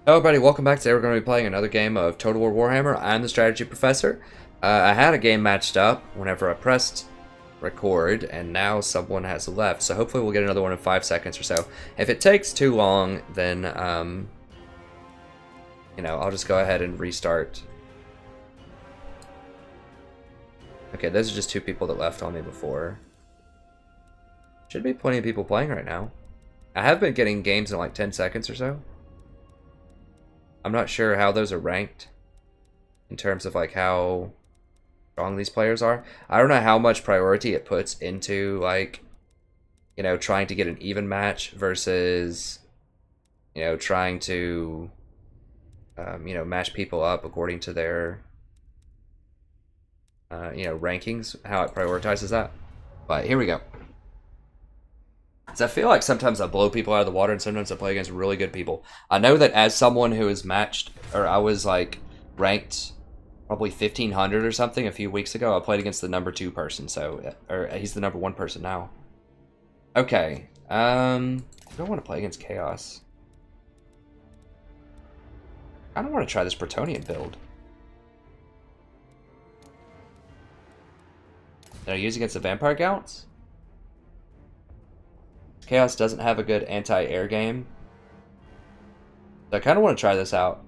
Hello everybody, welcome back. Today we're going to be playing another game of Total War Warhammer. I'm the strategy professor. I had a game matched up whenever I pressed record, and now someone has left, so hopefully we'll get another one in 5 seconds or so. If it takes too long, then, I'll just go ahead and restart. Okay, those are just two people that left on me before. Should be plenty of people playing right now. I have been getting games in like 10 seconds or so. I'm not sure how those are ranked in terms of like how strong these players are. I don't know how much priority it puts into like, trying to get an even match versus, trying to, match people up according to their, rankings, how it prioritizes that. But here we go. So I feel like sometimes I blow people out of the water and sometimes I play against really good people. I know that as someone who is matched, or I was like ranked probably 1500 or something a few weeks ago, I played against the number 2 person, so, or he's the number 1 person now. Okay, I don't want to play against Chaos. I don't want to try this Bretonnian build. Did I use against the Vampire Counts? Chaos doesn't have a good anti-air game. So I kind of want to try this out.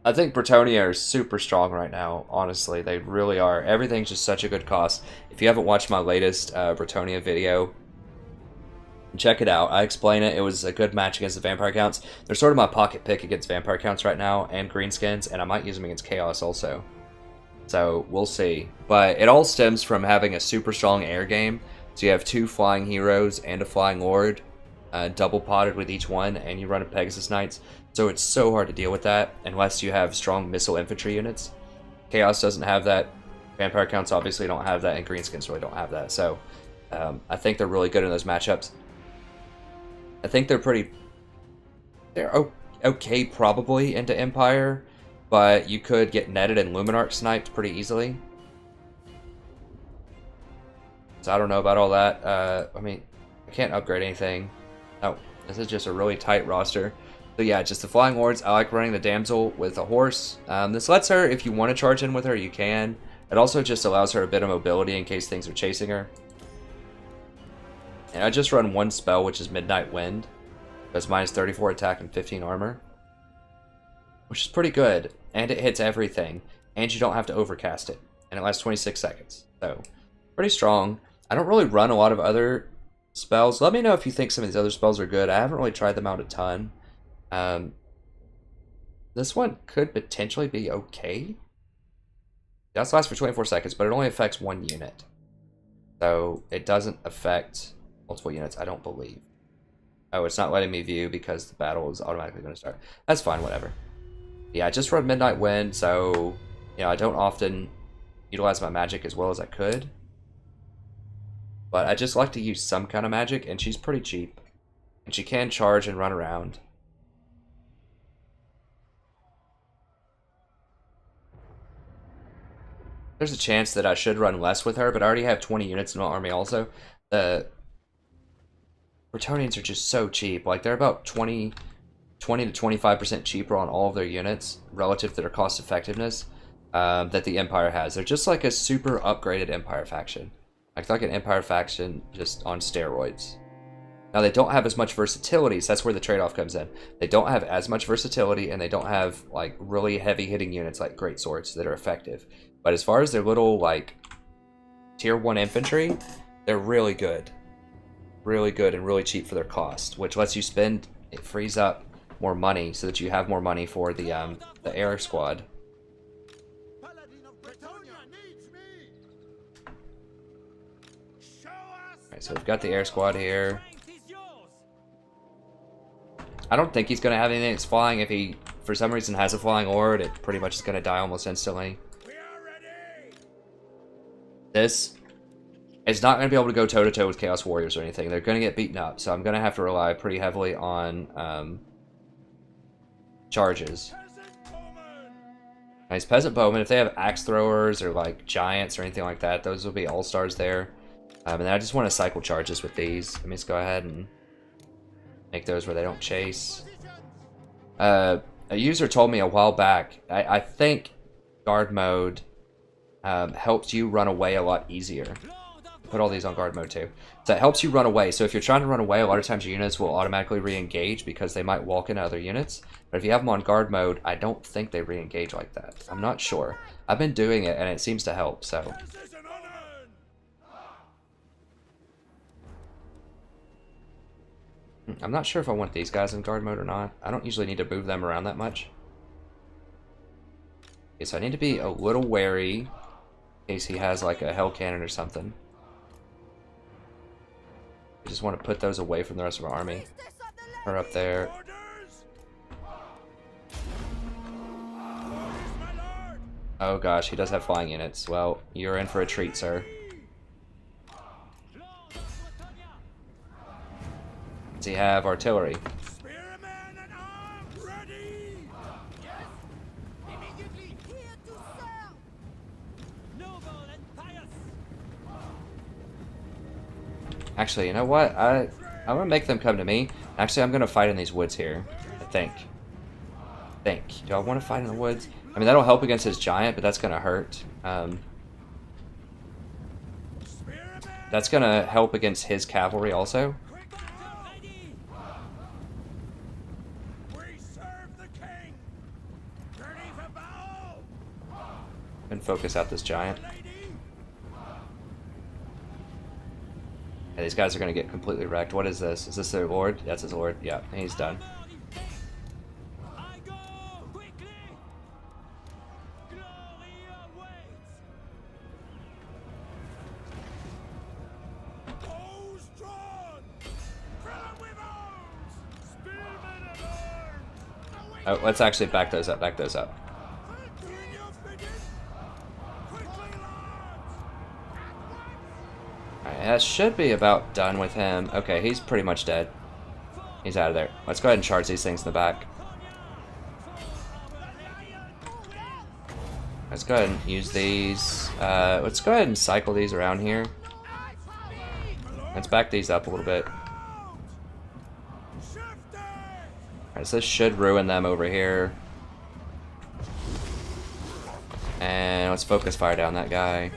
I think Bretonnia are super strong right now, honestly. They really are. Everything's just such a good cost. If you haven't watched my latest Bretonnia video, check it out. I explain it. It was a good match against the Vampire Counts. They're sort of my pocket pick against Vampire Counts right now, and Greenskins, and I might use them against Chaos also. So, we'll see. But it all stems from having a super strong air game. So you have 2 flying heroes and a flying lord, double potted with each one, and you run a Pegasus Knights. So it's so hard to deal with that unless you have strong missile infantry units. Chaos doesn't have that. Vampire Counts obviously don't have that, and Greenskins really don't have that. So I think they're really good in those matchups. I think they're okay probably into Empire, but you could get netted and Luminarch sniped pretty easily. So I don't know about all that. I mean, I can't upgrade anything. Oh, this is just a really tight roster. So yeah, just the Flying Lords. I like running the Damsel with a horse. This lets her, if you want to charge in with her, you can. It also just allows her a bit of mobility in case things are chasing her. And I just run 1 spell, which is Midnight Wind. That's minus 34 attack and 15 armor. Which is pretty good. And it hits everything. And you don't have to overcast it. And it lasts 26 seconds. So, pretty strong. I don't really run a lot of other spells. Let me know if you think some of these other spells are good. I haven't really tried them out a ton. This one could potentially be okay. It does last for 24 seconds, but it only affects 1 unit. So it doesn't affect multiple units, I don't believe. Oh, it's not letting me view because the battle is automatically going to start. That's fine, whatever. Yeah, I just run Midnight Wind, so I don't often utilize my magic as well as I could. But I just like to use some kind of magic, and she's pretty cheap. And she can charge and run around. There's a chance that I should run less with her, but I already have 20 units in my army also. The Bretonnians are just so cheap. Like, they're about 20 to 25% cheaper on all of their units relative to their cost effectiveness that the Empire has. They're just like a super upgraded Empire faction. Like an Empire faction just on steroids. Now they don't have as much versatility, so that's where the trade-off comes in. They don't have as much versatility, and they don't have like really heavy-hitting units like great swords that are effective. But as far as their little like tier 1 infantry, they're really good. Really good and really cheap for their cost, which lets you spend, it frees up more money so that you have more money for the air squad. So we've got the air squad here. I don't think he's going to have anything that's flying. If he, for some reason, has a flying lord, it pretty much is going to die almost instantly. This is not going to be able to go toe-to-toe with Chaos Warriors or anything. They're going to get beaten up, so I'm going to have to rely pretty heavily on charges. Nice Peasant Bowmen. If they have axe throwers or like giants or anything like that, those will be all-stars there. And then I just want to cycle charges with these. Let me just go ahead and make those where they don't chase. A user told me a while back, I think guard mode helps you run away a lot easier. Put all these on guard mode too. So it helps you run away. So if you're trying to run away, a lot of times your units will automatically re-engage because they might walk into other units. But if you have them on guard mode, I don't think they re-engage like that. I'm not sure. I've been doing it and it seems to help, so. I'm not sure if I want these guys in guard mode or not. I don't usually need to move them around that much. Okay, so I need to be a little wary in case he has like a hell cannon or something. I just want to put those away from the rest of our army. Or up there. Oh gosh, he does have flying units. Well, you're in for a treat, sir. Does he have artillery? Actually, you know what? I'm gonna make them come to me. Actually, I'm gonna fight in these woods here. I think. Do I want to fight in the woods? I mean, that'll help against his giant, but that's gonna hurt. That's gonna help against his cavalry also. And focus out this giant. Yeah, these guys are going to get completely wrecked. What is this? Is this their lord? That's his lord. Yeah, he's done. Oh, let's actually back those up. Back those up. That should be about done with him. Okay, he's pretty much dead. He's out of there. Let's go ahead and charge these things in the back. Let's go ahead and use these. Let's go ahead and cycle these around here. Let's back these up a little bit. Alright, so this should ruin them over here. And let's focus fire down that guy.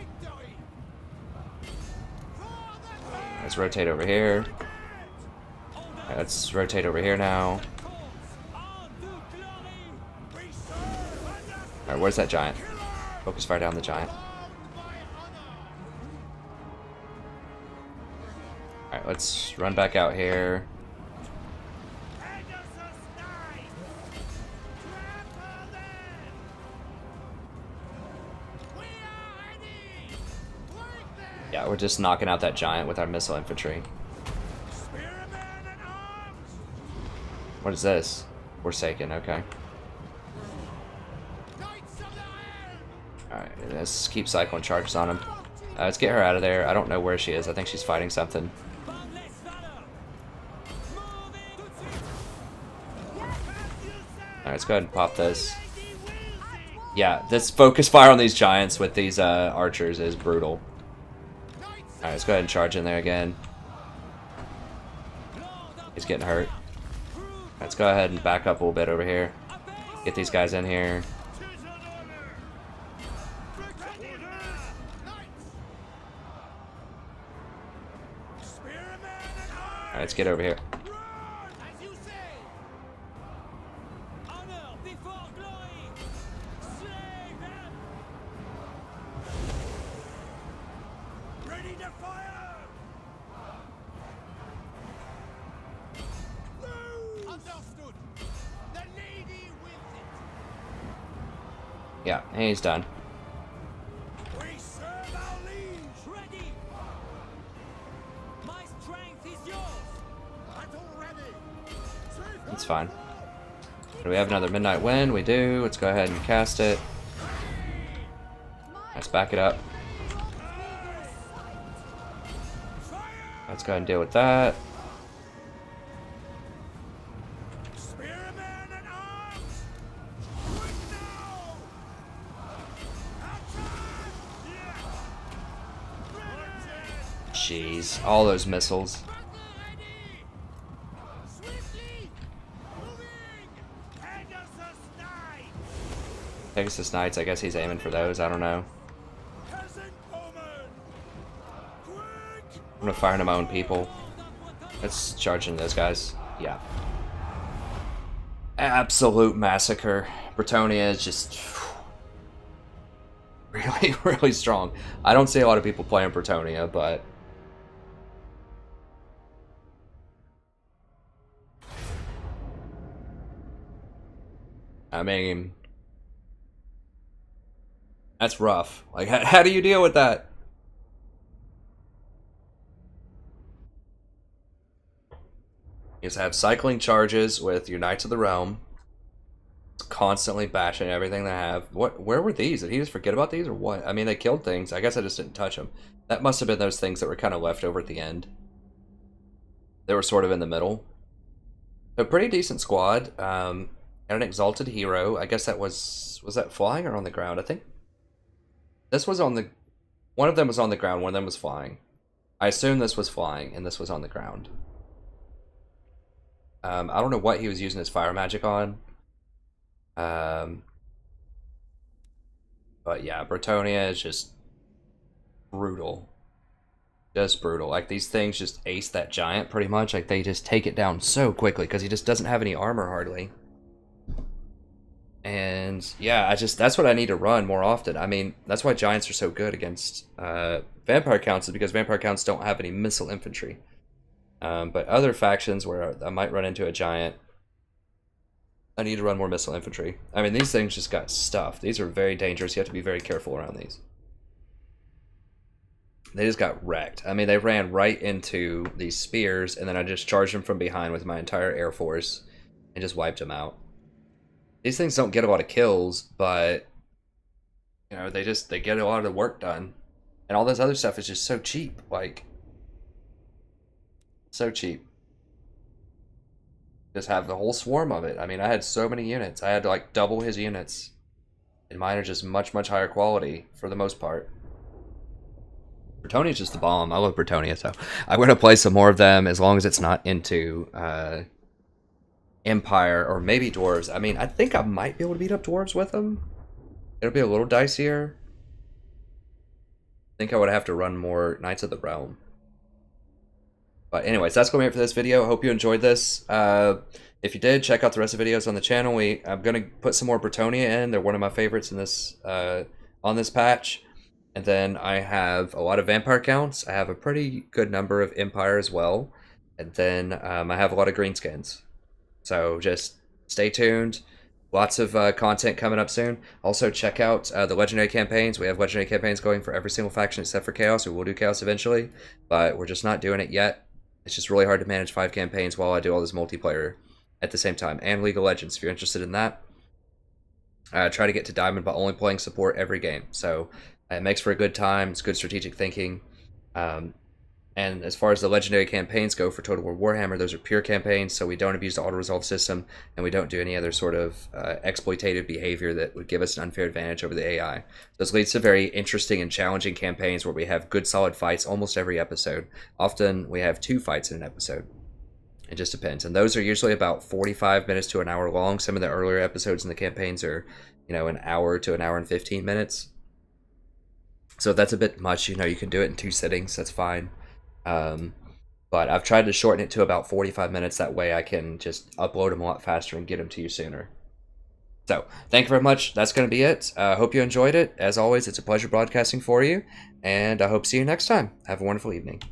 Let's rotate over here. Right, let's rotate over here now. Alright, where's that giant? Focus fire down the giant. Alright, let's run back out here. Yeah, we're just knocking out that giant with our missile infantry. What is this? Forsaken, okay. Alright, let's keep cycling charges on him. Let's get her out of there. I don't know where she is. I think she's fighting something. Alright, let's go ahead and pop this. Yeah, this focus fire on these giants with these archers is brutal. Alright, let's go ahead and charge in there again. He's getting hurt. Let's go ahead and back up a little bit over here. Get these guys in here. Alright, let's get over here. Yeah, he's done. We serve our liege. Ready. My strength is yours. Battle ready. It's fine. Do we have another midnight wind? We do. Let's go ahead and cast it. Let's back it up. Let's go ahead and deal with that. Jeez, all those missiles. Pegasus Knights, I guess he's aiming for those. I don't know. Peasant bowmen! Quick! I'm gonna fire into my own people. Let's charge into those guys. Yeah. Absolute massacre. Bretonnia is just really, really strong. I don't see a lot of people playing Bretonnia, but I mean, that's rough. Like, how do you deal with that? You just have cycling charges with your Knights of the Realm, constantly bashing everything they have. Where were these? Did he just forget about these or what? I mean, they killed things. I guess I just didn't touch them. That must have been those things that were kind of left over at the end. They were sort of in the middle. A pretty decent squad. And an exalted hero. I guess that was that flying or on the ground? I think this was on the. One of them was on the ground. One of them was flying. I assume this was flying and this was on the ground. I don't know what he was using his fire magic on. But yeah, Bretonnia is just brutal. Just brutal. Like, these things just ace that giant pretty much. Like, they just take it down so quickly because he just doesn't have any armor hardly. And yeah, that's what I need to run more often. I mean, that's why giants are so good against vampire counts, is because vampire counts don't have any missile infantry. But other factions where I might run into a giant, I need to run more missile infantry. I mean, these things just got stuffed. These are very dangerous. You have to be very careful around these. They just got wrecked. I mean, they ran right into these spears, and then I just charged them from behind with my entire air force and just wiped them out. These things don't get a lot of kills, but you know, they get a lot of the work done. And all this other stuff is just so cheap. Like, so cheap. Just have the whole swarm of it. I mean, I had so many units. I had to like double his units. And mine are just much, much higher quality for the most part. Bretonia's just the bomb. I love Bretonnia, so I'm going to play some more of them as long as it's not into Empire or maybe Dwarves. I mean, I think I might be able to beat up Dwarves with them. It'll be a little dicier. I think I would have to run more Knights of the Realm. But anyways, that's going to be it for this video. I hope you enjoyed this. If you did, check out the rest of the videos on the channel. I'm going to put some more Bretonnia in. They're one of my favorites in this on this patch. And then I have a lot of Vampire counts. I have a pretty good number of Empire as well. And then I have a lot of Greenskins. So just stay tuned. Lots of content coming up soon. Also, check out the Legendary campaigns. We have Legendary campaigns going for every single faction except for Chaos. We will do Chaos eventually, but we're just not doing it yet. It's just really hard to manage 5 campaigns while I do all this multiplayer at the same time. And League of Legends, if you're interested in that. Try to get to Diamond by only playing support every game. So it makes for a good time. It's good strategic thinking. And as far as the Legendary campaigns go for Total War Warhammer, those are pure campaigns, so we don't abuse the auto-resolve system, and we don't do any other sort of exploitative behavior that would give us an unfair advantage over the AI. This leads to very interesting and challenging campaigns where we have good, solid fights almost every episode. Often, we have 2 fights in an episode. It just depends. And those are usually about 45 minutes to an hour long. Some of the earlier episodes in the campaigns are, you know, an hour to an hour and 15 minutes. So if that's a bit much, you know, you can do it in 2 sittings. That's fine. But I've tried to shorten it to about 45 minutes. That way I can just upload them a lot faster and get them to you sooner. So, thank you very much. That's going to be it. Hope you enjoyed it. As always, it's a pleasure broadcasting for you. And I hope to see you next time. Have a wonderful evening.